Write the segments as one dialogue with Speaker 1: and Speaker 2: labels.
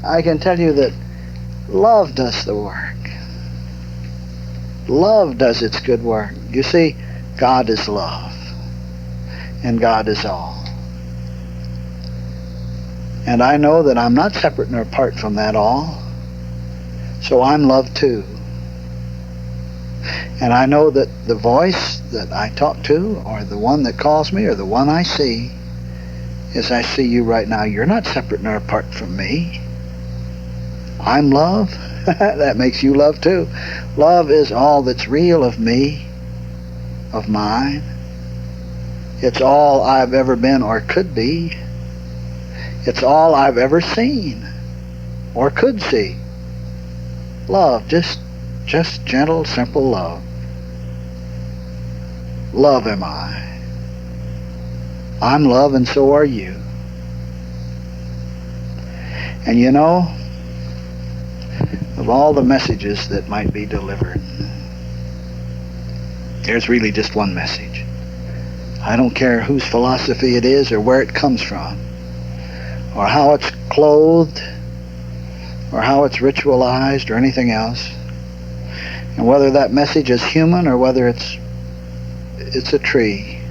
Speaker 1: I can tell you that love does the work. Love does its good work. You see, God is love, and God is all. And I know that I'm not separate nor apart from that all, so I'm love too. And I know that the voice that I talk to, or the one that calls me, or the one I see, as I see you right now, you're not separate nor apart from me. I'm love. That makes you love too. Love is all that's real of me, of mine. It's all I've ever been or could be. It's all I've ever seen or could see. Love, just gentle, simple love. Love am I. I'm love, and so are you. And you know, of all the messages that might be delivered, there's really just one message. I don't care whose philosophy it is or where it comes from, or how it's clothed, or how it's ritualized, or anything else. And whether that message is human or whether it's a tree,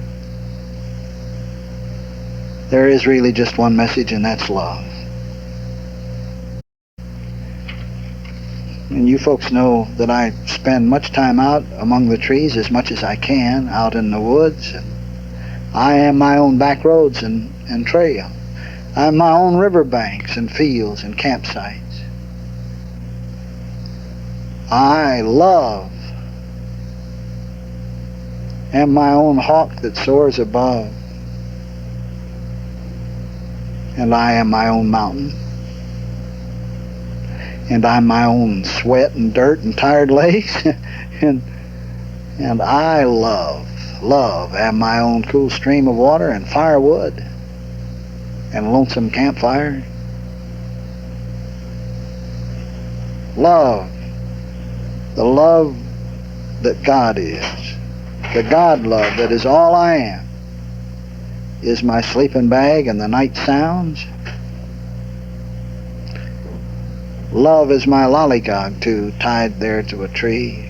Speaker 1: there is really just one message, and that's love. And you folks know that I spend much time out among the trees, as much as I can, out in the woods. And I am my own back roads and trail. I'm my own riverbanks and fields and campsites. I love am my own hawk that soars above. And I am my own mountain. And I'm my own sweat and dirt and tired legs. and I love am my own cool stream of water and firewood and lonesome campfire. Love, the love that God is, the God love that is all I am, is my sleeping bag and the night sounds. Love is my lollygog too, tied there to a tree.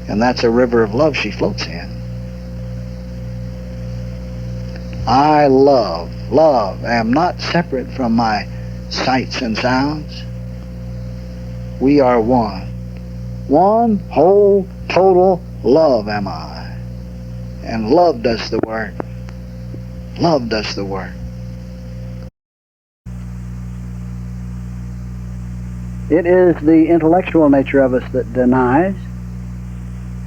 Speaker 1: And that's a river of love she floats in. I love, am not separate from my sights and sounds. We are one. One whole, total love am I. And love does the work. Love does the work. It is the intellectual nature of us that denies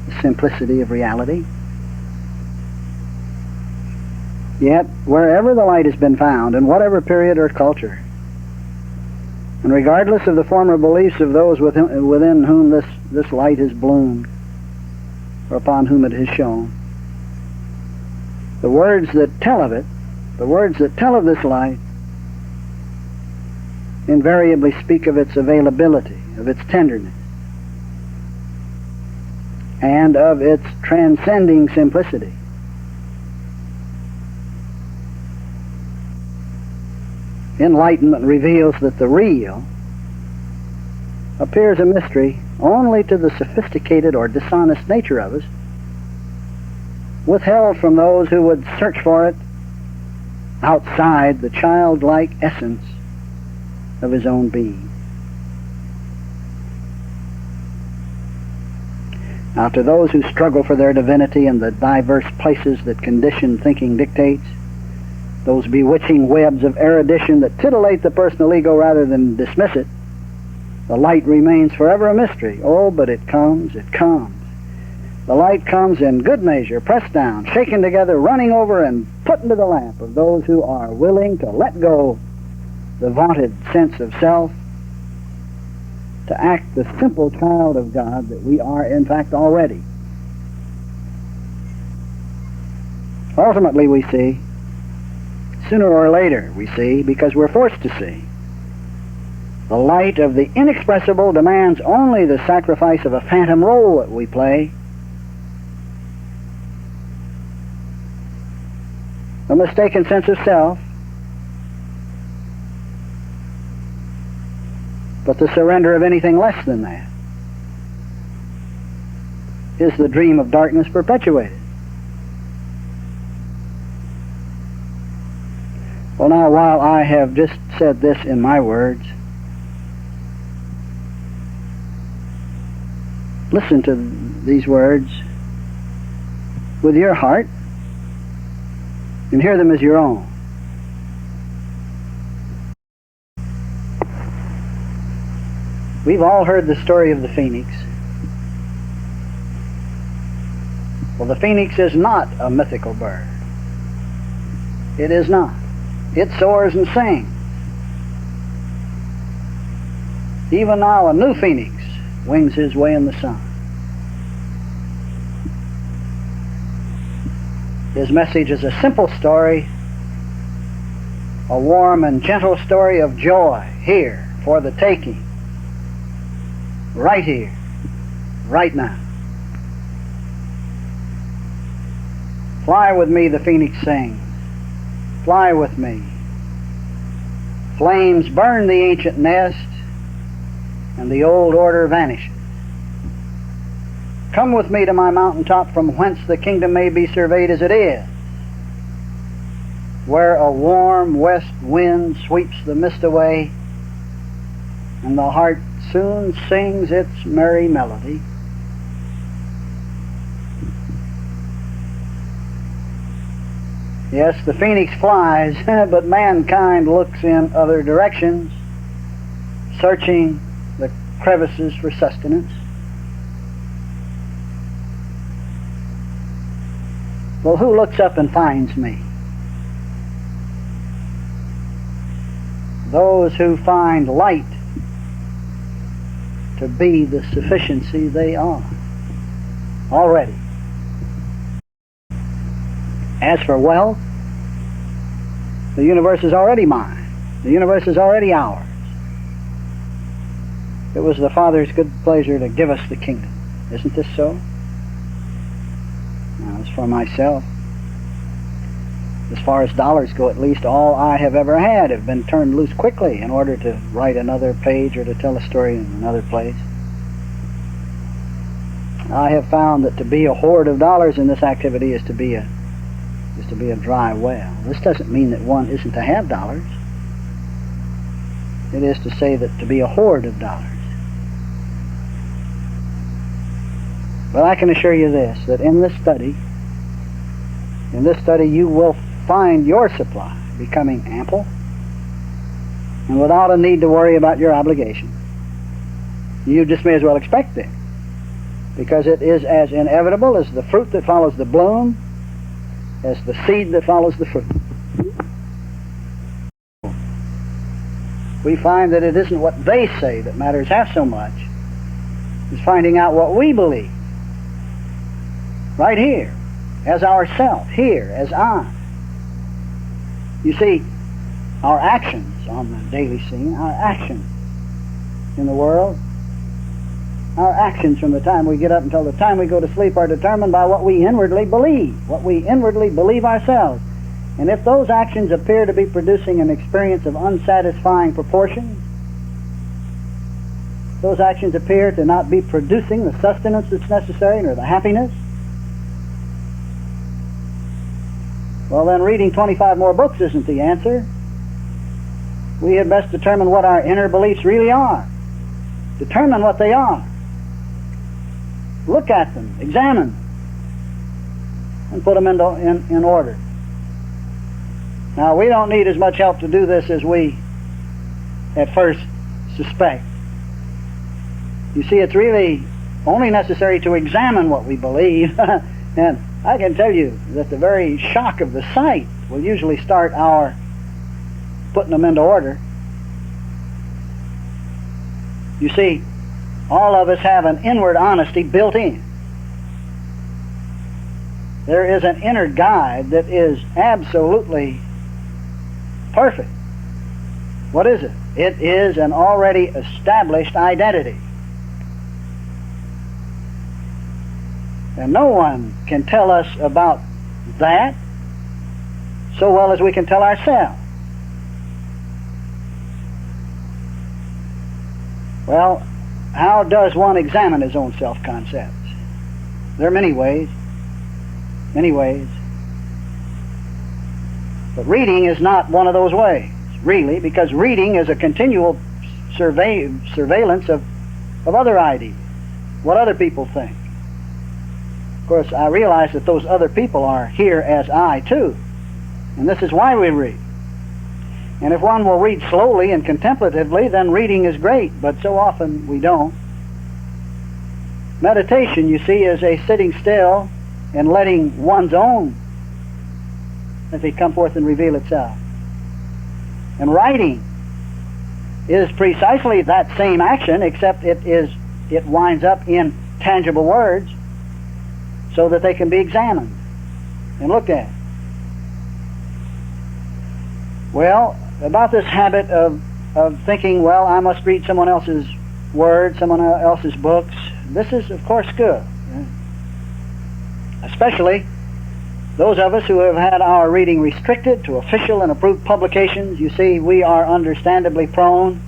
Speaker 1: the simplicity of reality. Yet, wherever the light has been found, in whatever period or culture, and regardless of the former beliefs of those within whom this light has bloomed, or upon whom it has shone, the words that tell of it, the words that tell of this light, invariably speak of its availability, of its tenderness, and of its transcending simplicity. Enlightenment reveals that the real appears a mystery only to the sophisticated or dishonest nature of us, withheld from those who would search for it outside the childlike essence of his own being. Now, to those who struggle for their divinity in the diverse places that conditioned thinking dictates, those bewitching webs of erudition that titillate the personal ego rather than dismiss it, the light remains forever a mystery. Oh, but it comes, it comes. The light comes in good measure, pressed down, shaken together, running over, and put into the lap of those who are willing to let go the vaunted sense of self, to act the simple child of God that we are in fact already. Ultimately we see, sooner or later we see, because we're forced to see, the light of the inexpressible demands only the sacrifice of a phantom role that we play. A mistaken sense of self But the surrender of anything less than that is the dream of darkness perpetuated. Well, now, while I have just said this in my words, listen to these words with your heart and hear them as your own. We've all heard the story of the phoenix. Well, the phoenix is not a mythical bird. It is not. It soars and sings. Even now, a new phoenix wings his way in the sun. His message is a simple story, a warm and gentle story of joy here for the taking, right here, right now. Fly with me, the phoenix sings. Fly with me. Flames burn the ancient nest, and the old order vanishes. Come with me to my mountaintop, from whence the kingdom may be surveyed as it is, where a warm west wind sweeps the mist away, and the heart soon sings its merry melody. Yes, the phoenix flies, but mankind looks in other directions, searching the crevices for sustenance. Well, who looks up and finds me? Those who find light to be the sufficiency they are already. As for wealth, the universe is already mine. The universe is already ours. It was the Father's good pleasure to give us the kingdom. Isn't this so? Now, as for myself, as far as dollars go, at least, all I have ever had have been turned loose quickly in order to write another page or to tell a story in another place. I have found that to be a hoard of dollars in this activity is to be a dry well. This doesn't mean that one isn't to have dollars. It is to say that to be a hoard of dollars. But I can assure you this, that in this study you will find your supply becoming ample and without a need to worry about your obligation. You just may as well expect it, because it is as inevitable as the fruit that follows the bloom, as the seed that follows the fruit. We find that it isn't what they say that matters half so much as finding out what we believe right here as ourself, here as I. You see, our actions on the daily scene, our actions in the world, our actions from the time we get up until the time we go to sleep are determined by what we inwardly believe, what we inwardly believe ourselves. And if those actions appear to be producing an experience of unsatisfying proportions, those actions appear to not be producing the sustenance that's necessary nor the happiness, well, then reading 25 more books isn't the answer. We had best determine what our inner beliefs really are. Determine what they are. Look at them, examine them, and put them in order. Now, we don't need as much help to do this as we at first suspect. You see, it's really only necessary to examine what we believe. And I can tell you that the very shock of the sight will usually start our putting them into order. You see, all of us have an inward honesty built in. There is an inner guide that is absolutely perfect. What is it? It is an already established identity. And no one can tell us about that so well as we can tell ourselves. Well, how does one examine his own self-concepts? There are many ways. Many ways. But reading is not one of those ways, really, because reading is a continual surveillance of other ideas, what other people think. Of course, I realize that those other people are here as I, too. And this is why we read. And if one will read slowly and contemplatively, then reading is great, but so often we don't. Meditation, you see, is a sitting still and letting one's own as come forth and reveal itself. And writing is precisely that same action, except it winds up in tangible words so that they can be examined and looked at. Well, about this habit of thinking, well, I must read someone else's words, someone else's books, this is, of course, good. Especially those of us who have had our reading restricted to official and approved publications. You see, we are understandably prone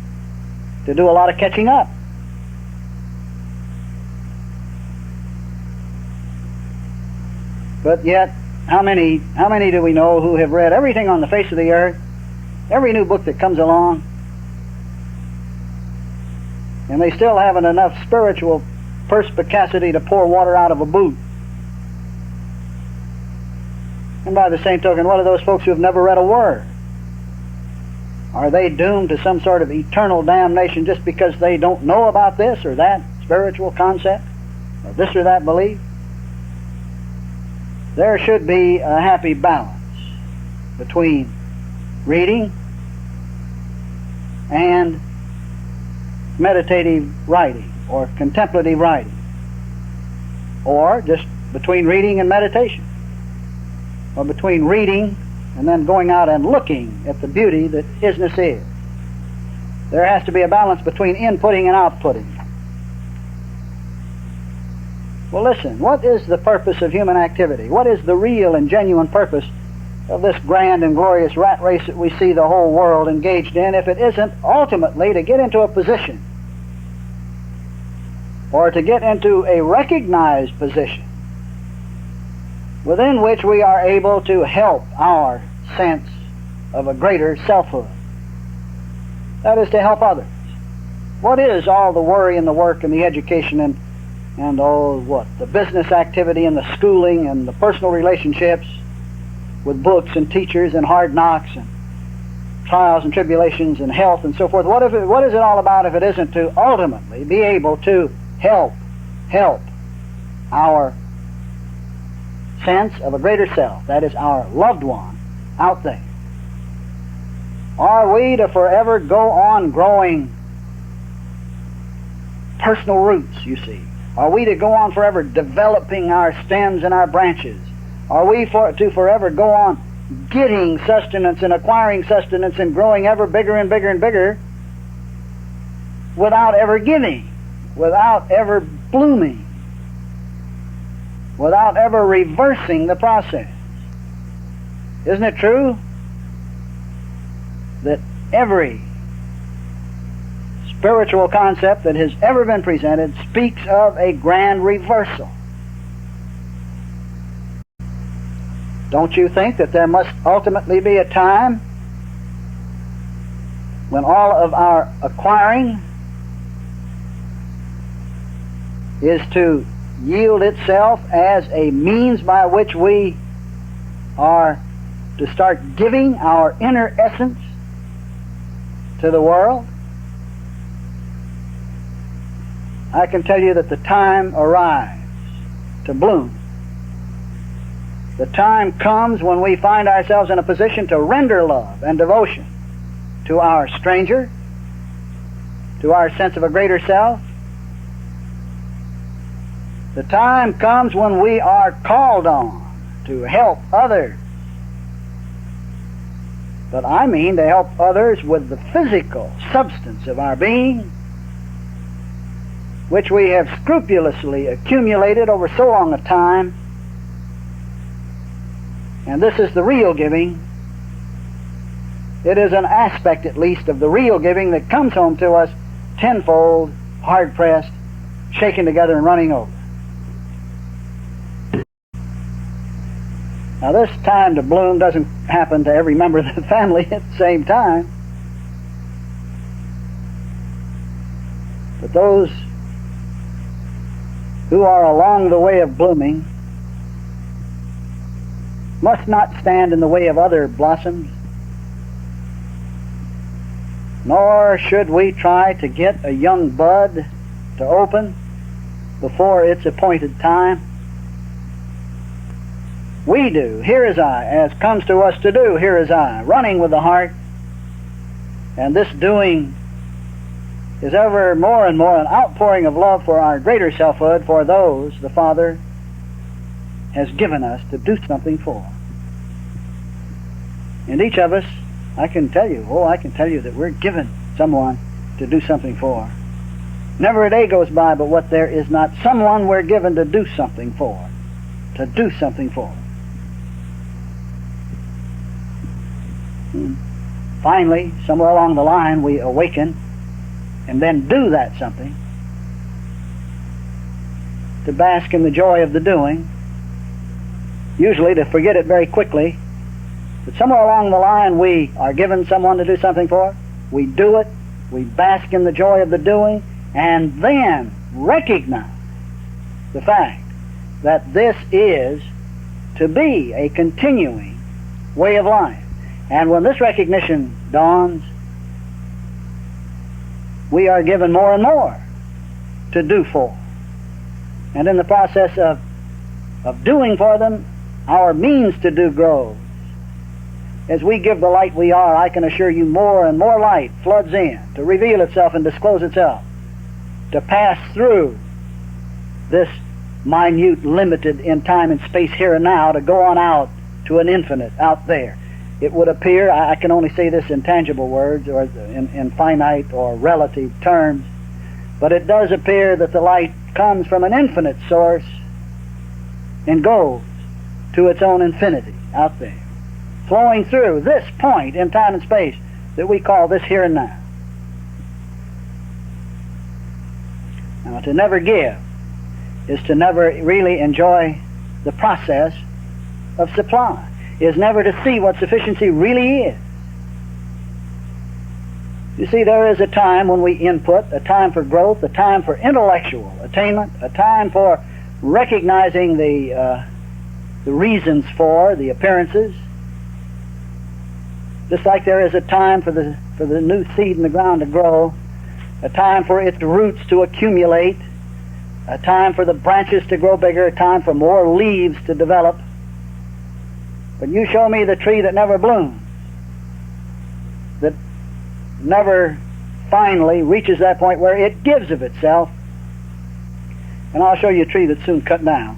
Speaker 1: to do a lot of catching up. But yet, how many do we know who have read everything on the face of the earth, every new book that comes along, and they still haven't enough spiritual perspicacity to pour water out of a boot? And by the same token, what are those folks who have never read a word? Are they doomed to some sort of eternal damnation just because they don't know about this or that spiritual concept, or this or that belief? There should be a happy balance between reading and meditative writing or contemplative writing, or just between reading and meditation, or between reading and then going out and looking at the beauty that isness is. There has to be a balance between inputting and outputting. Well, listen, what is the purpose of human activity? What is the real and genuine purpose of this grand and glorious rat race that we see the whole world engaged in, if it isn't ultimately to get into a position, or to get into a recognized position within which we are able to help our sense of a greater selfhood? That is, to help others. What is all the worry and the work and the education and the business activity and the schooling and the personal relationships with books and teachers and hard knocks and trials and tribulations and health and so forth? What is it all about if it isn't to ultimately be able to help our sense of a greater self, that is, our loved one out there? Are we to forever go on growing personal roots, you see? Are we to go on forever developing our stems and our branches? Are we to forever go on getting sustenance and acquiring sustenance and growing ever bigger and bigger and bigger without ever giving, without ever blooming, without ever reversing the process? Isn't it true that every spiritual concept that has ever been presented speaks of a grand reversal? Don't you think that there must ultimately be a time when all of our acquiring is to yield itself as a means by which we are to start giving our inner essence to the world? I can tell you that the time arrives to bloom. The time comes when we find ourselves in a position to render love and devotion to our stranger, to our sense of a greater self. The time comes when we are called on to help others. But I mean to help others with the physical substance of our being, which we have scrupulously accumulated over so long a time. And this is the real giving. It is an aspect, at least, of the real giving that comes home to us tenfold, hard-pressed, shaken together and running over. Now this time to bloom doesn't happen to every member of the family at the same time. But those who are along the way of blooming must not stand in the way of other blossoms, nor should we try to get a young bud to open before its appointed time. We do. Here is I, as comes to us to do, here is I, running with the heart. And this doing is ever more and more an outpouring of love for our greater selfhood, for those the Father has given us to do something for. And each of us, I can tell you that we're given someone to do something for. Never a day goes by but what there is not someone we're given to do something for. To do something for. Finally, somewhere along the line, we awaken and then do that something to bask in the joy of the doing, usually to forget it very quickly. But somewhere along the line, we are given someone to do something for, we do it, we bask in the joy of the doing, and then recognize the fact that this is to be a continuing way of life. And when this recognition dawns, we are given more and more to do for. And in the process of doing for them, our means to do grows. As we give the light we are, I can assure you more and more light floods in to reveal itself and disclose itself, to pass through this minute, limited in time and space here and now, to go on out to an infinite out there. It would appear, I can only say this in tangible words or in finite or relative terms, but it does appear that the light comes from an infinite source and goes to its own infinity out there, flowing through this point in time and space that we call this here and now. Now, to never give is to never really enjoy the process of supply, is never to see what sufficiency really is. You see, there is a time when we input, a time for growth, a time for intellectual attainment, a time for recognizing the reasons for the appearances, just like there is a time for the new seed in the ground to grow, a time for its roots to accumulate, a time for the branches to grow bigger, a time for more leaves to develop. But you show me the tree that never blooms, that never finally reaches that point where it gives of itself, and I'll show you a tree that's soon cut down.